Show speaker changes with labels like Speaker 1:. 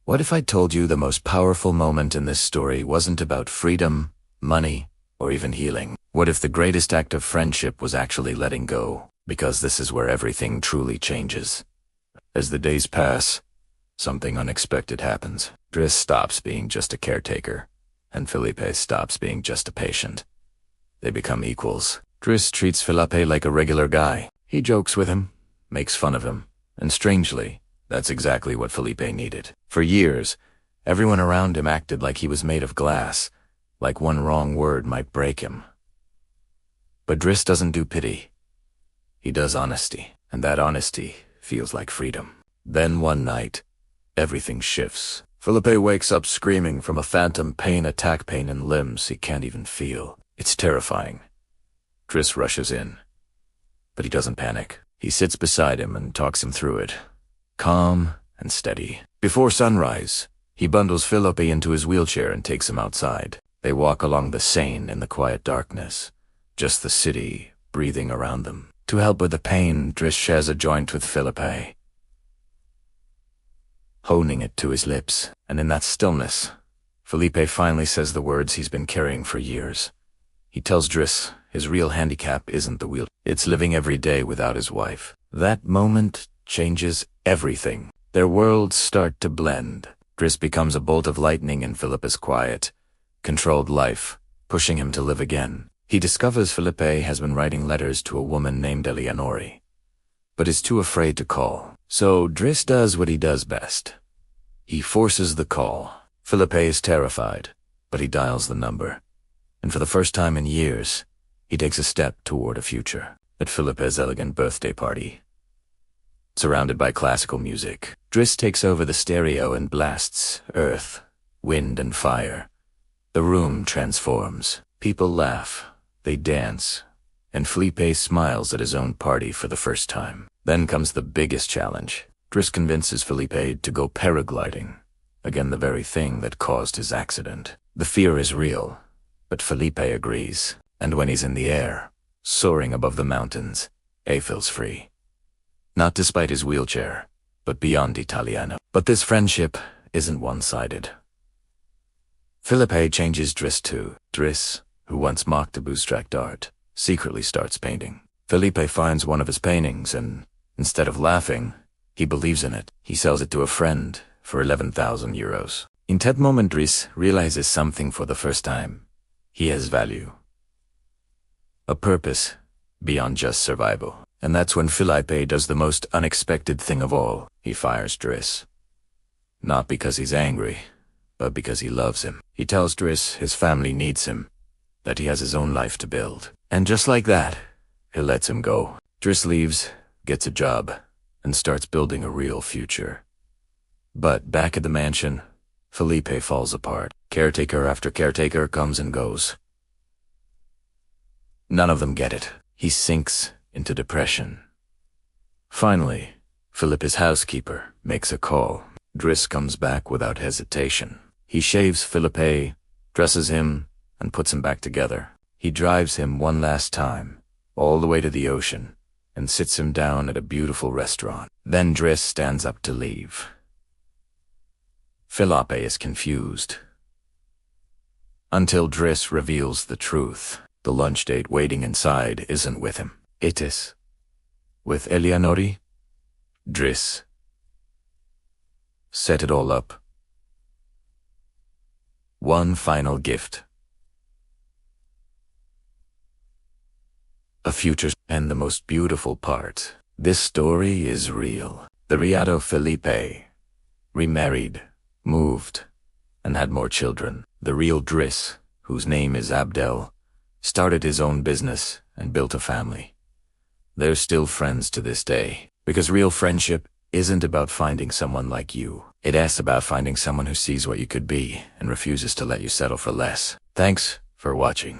Speaker 1: What if I told you the most powerful moment in this story wasn't about freedom, money, or even healing? What if the greatest act of friendship was actually letting go? Because this is where everything truly changes. As the days pass, something unexpected happens. Driss stops being just a caretaker, and Philippe stops being just a patient. They become equals. Driss treats Philippe like a regular guy. He jokes with him, makes fun of him, and strangely, that's exactly what Philippe needed. For years, everyone around him acted like he was made of glass, like one wrong word might break him. But Driss doesn't do pity. He does honesty, and that honesty feels like freedom. Then one night, everything shifts. Philippe wakes up screaming from a phantom attack pain in limbs he can't even feel. It's terrifying. Driss rushes in, but he doesn't panic. He sits beside him and talks him through it, calm and steady. Before sunrise, he bundles Philippe into his wheelchair and takes him outside. They walk along the Seine in the quiet darkness, just the city breathing around them. To help with the pain, Driss shares a joint with Philippe, honing it to his lips, and in that stillness, Philippe finally says the words he's been carrying for years. He tells Driss his real handicap isn't the wheel, it's living every day without his wife. That moment changes everything. Their worlds start to blend. Driss becomes a bolt of lightning in Philippe's quiet, controlled life, pushing him to live again. He discovers Philippe has been writing letters to a woman named Eleonore, but is too afraid to call. So Driss does what he does best. He forces the call. Philippe is terrified, but he dials the number. And for the first time in years, he takes a step toward a future. At Philippe's elegant birthday party, surrounded by classical music, Driss takes over the stereo and blasts earth, wind, and fire. The room transforms. People laugh, they dance, and Philippe smiles at his own party for the first time. Then comes the biggest challenge. Driss convinces Philippe to go paragliding, again the very thing that caused his accident. The fear is real, but Philippe agrees, and when he's in the air, soaring above the mountains, he feels free. Not despite his wheelchair, but beyond Italiano. But this friendship isn't one-sided. Philippe changes Driss too. Driss, who once mocked abstract art, secretly starts painting. Philippe finds one of his paintings and, instead of laughing, he believes in it. He sells it to a friend for 11,000 euros. In that moment, Driss realizes something for the first time. He has value. A purpose beyond just survival. And that's when Philippe does the most unexpected thing of all. He fires Driss. Not because he's angry, but because he loves him. He tells Driss his family needs him, that he has his own life to build. And just like that, he lets him go. Driss leaves, gets a job, and starts building a real future. But back at the mansion, Philippe falls apart. Caretaker after caretaker comes and goes. None of them get it. He sinks into depression. Finally, Philippe's housekeeper makes a call. Driss comes back without hesitation. He shaves Philippe, dresses him, and puts him back together. He drives him one last time, all the way to the ocean, and sits him down at a beautiful restaurant. Then Driss stands up to leave. Philippe is confused, until Driss reveals the truth. The lunch date waiting inside isn't with him. It is with Eleonore. Driss set it all up. One final gift. A future. And the most beautiful part, this story is real. The Riado Philippe remarried, moved, and had more children. The real Driss, whose name is Abdel, started his own business and built a family. They're still friends to this day, because real friendship isn't about finding someone like you. It's about finding someone who sees what you could be and refuses to let you settle for less. Thanks for watching.